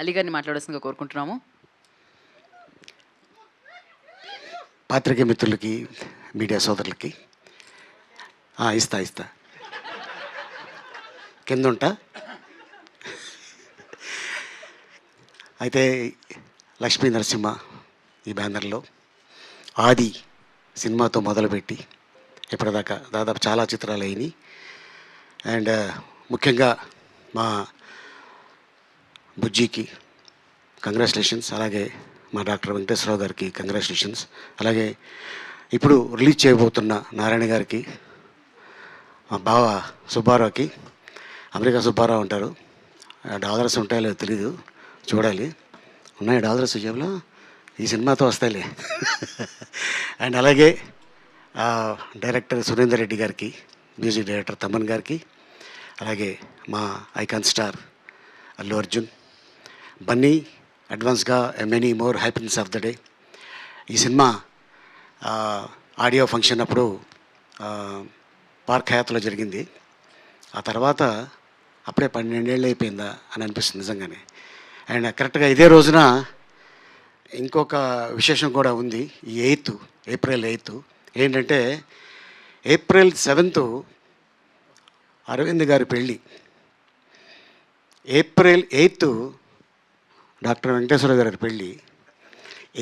అలీ గారిని మాట్లాడాల్సిందిగా కోరుకుంటున్నాము. పాత్రికేయ మిత్రులకి, మీడియా సోదరులకి ఇస్తా కింద ఉంటా. అయితే లక్ష్మీ నరసింహ ఈ బ్యానర్లో ఆది సినిమాతో మొదలుపెట్టి ఇప్పటిదాకా దాదాపు చాలా చిత్రాలు అయినాయి. అండ్ ముఖ్యంగా మా బుజ్జికి కంగ్రాచులేషన్స్, అలాగే మా డాక్టర్ వెంకటేశ్వరరావు గారికి కంగ్రాచులేషన్స్, అలాగే ఇప్పుడు రిలీజ్ చేయబోతున్న నారాయణ గారికి, మా బావ సుబ్బారావుకి, అమెరికా సుబ్బారావు ఉంటారు, డాలర్స్ ఉంటాయో లేదో తెలీదు, చూడాలి. ఉన్నాయి డాలర్స్ జేబులో, ఈ సినిమాతో వస్తాయిలే. అండ్ అలాగే డైరెక్టర్ సురేందర్ రెడ్డి గారికి, మ్యూజిక్ డైరెక్టర్ తమన్ గారికి, అలాగే మా ఐకాన్ స్టార్ అల్లు అర్జున్, బన్నీ, అడ్వాన్స్గా many more happiness of the day. ఈ సినిమా ఆడియో ఫంక్షన్ అప్పుడు పార్క్ హయాత్లో జరిగింది. ఆ తర్వాత అప్పుడే 12 ఏళ్ళు అయిపోయిందా అని అనిపిస్తుంది నిజంగానే. అండ్ కరెక్ట్గా ఇదే రోజున ఇంకొక విశేషం కూడా ఉంది. ఈ ఏప్రిల్ 8 ఏంటంటే ఏప్రిల్ 7 అరవింద్ గారి పెళ్ళి, ఏప్రిల్ 8 డాక్టర్ వెంకటేశ్వర గారి పెళ్ళి,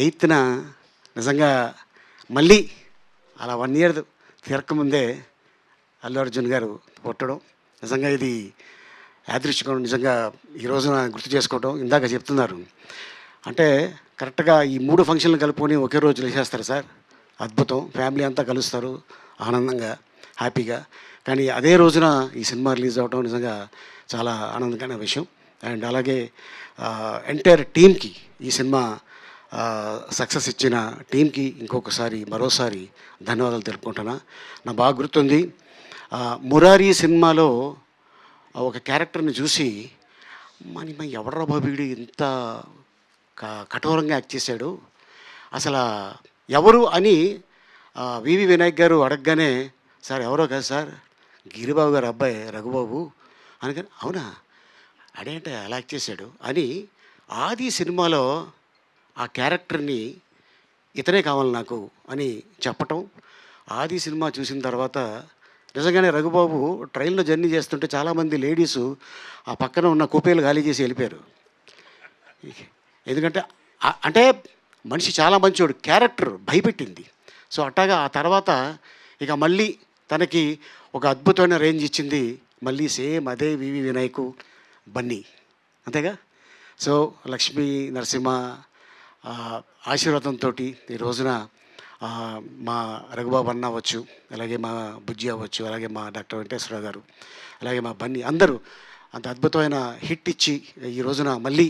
8న నిజంగా మళ్ళీ అలా 1 ఇయర్ తిరగకముందే అల్లు అర్జున్ గారు పుట్టడం నిజంగా ఇది యాదృచ్ఛికం. నిజంగా ఈ రోజున గుర్తు చేసుకోవడం, ఇందాక చెప్తున్నారు అంటే కరెక్ట్గా ఈ 3 ఫంక్షన్లు కలుపుకొని ఒకే రోజు చేసేస్తారు సార్, అద్భుతం. ఫ్యామిలీ అంతా కలుస్తారు ఆనందంగా, హ్యాపీగా. కానీ అదే రోజున ఈ సినిమా రిలీజ్ అవ్వడం నిజంగా చాలా ఆనందకరమైన విషయం. అండ్ అలాగే ఎంటైర్ టీమ్కి, ఈ సినిమా సక్సెస్ ఇచ్చిన టీంకి మరోసారి ధన్యవాదాలు తెలుపుకుంటున్నా. నాకు బాగా గుర్తుంది, మురారి సినిమాలో ఒక క్యారెక్టర్ని చూసి మన ఎవడ్రా బాబు వీడు ఇంత కఠోరంగా యాక్ట్ చేశాడు, అసలు ఎవరు అని వివి వినాయక్ గారు అడగగానే, సార్ ఎవరో కాదు సార్, గిరిబాబు గారు అబ్బాయి రఘుబాబు అనగానే, అవునా అదేంటే అలా యాక్ట్ చేశాడు అని ఆది సినిమాలో ఆ క్యారెక్టర్ని ఇతనే కావాలి నాకు అని చెప్పటం. ఆది సినిమా చూసిన తర్వాత నిజంగానే రఘుబాబు ట్రైన్లో జర్నీ చేస్తుంటే చాలామంది లేడీసు ఆ పక్కన ఉన్న కూపేలు ఖాళీ చేసి వెళ్ళిపోయారు. ఎందుకంటే అంటే మనిషి చాలా మంచోడు, క్యారెక్టర్ భయపెట్టింది. సో అట్టాగా ఆ తర్వాత ఇక మళ్ళీ తనకి ఒక అద్భుతమైన రేంజ్ ఇచ్చింది మళ్ళీ సేమ్ అదే వివి వినాయకు, బన్నీ, అంతేగా. సో లక్ష్మీ నరసింహ ఆశీర్వాదంతో ఈ రోజున మా రఘుబాబు అన్న అవ్వచ్చు, అలాగే మా బుజ్జి అవ్వచ్చు, అలాగే మా డాక్టర్ వెంకటేశ్వరరావు గారు, అలాగే మా బన్నీ, అందరూ అంత అద్భుతమైన హిట్ ఇచ్చి ఈ రోజున మళ్ళీ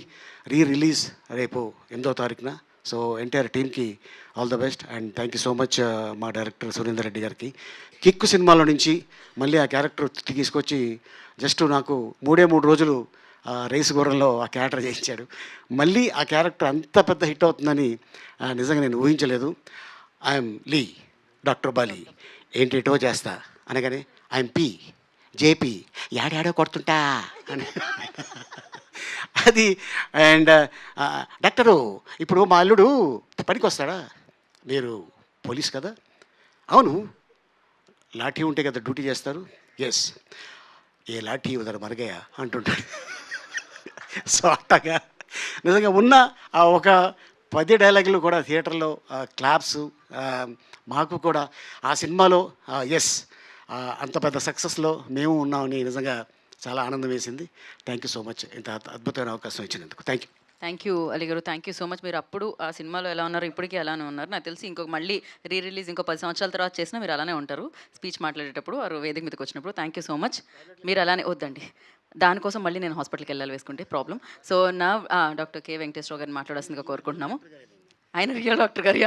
రిలీజ్ రేపు 8వ తారీఖున. సో ఎంటైర్ టీమ్కి all the best and thank you so much. మా డైరెక్టర్ సురేందర్ రెడ్డి గారికి కిక్కు సినిమాలో నుంచి మళ్ళీ ఆ క్యారెక్టర్ తీసుకొచ్చి జస్ట్ నాకు 3 రోజులు రేసు గుర్రంలో ఆ క్యారెక్టర్ చేయించాడు. మళ్ళీ ఆ క్యారెక్టర్ అంత పెద్ద హిట్ అవుతుందని నిజంగా నేను ఊహించలేదు. ఐఎమ్ లీ, డాక్టర్ బాలి, ఏంటేటో చేస్తా అనగానే ఐఎమ్ పి జేపీ, యాడాడో కొడుతుంటా అని అది. అండ్ డాక్టరు ఇప్పుడు మా అల్లుడు పనికి వస్తాడా, మీరు పోలీస్ కదా, అవును లాఠీ ఉంటే కదా డ్యూటీ చేస్తారు, ఎస్, ఏ లాఠీ ఉదర మరగయా అంటుంటాడు. సో అట్టగా నిజంగా ఉన్న ఆ ఒక 10 డైలాగులు కూడా థియేటర్లో క్లాప్స్ మాకు కూడా ఆ సినిమాలో ఎస్ అంత పెద్ద సక్సెస్లో మేము ఉన్నామని నిజంగా చాలా ఆనందం వేసింది. థ్యాంక్ యూ సో మచ్ ఇంత అద్భుతమైన అవకాశం ఇచ్చినందుకు. థ్యాంక్ యూ అలీ గారు, థ్యాంక్ యూ సో మచ్. మీరు అప్పుడు ఆ సినిమాలో ఎలా ఉన్నారు, ఇప్పటికీ అలానే ఉన్నారు. నాకు తెలిసి మళ్ళీ రిలీజ్ ఇంకో 10 సంవత్సరాల తర్వాత చేసినా మీరు అలానే ఉంటారు, స్పీచ్ మాట్లాడేటప్పుడు ఆ వేదిక మీదకి వచ్చినప్పుడు. Thank you so much. మీరు అలానే వద్దండి, దానికోసం మళ్ళీ నేను హాస్పిటల్కి వెళ్ళాలి వేసుకుంటే ప్రాబ్లం. సో నా డాక్టర్ కె వెంకటేశ్వరరావు గారిని మాట్లాడాల్సిందిగా కోరుకుంటున్నాము. ఆయన రియల్ డాక్టర్ గారు.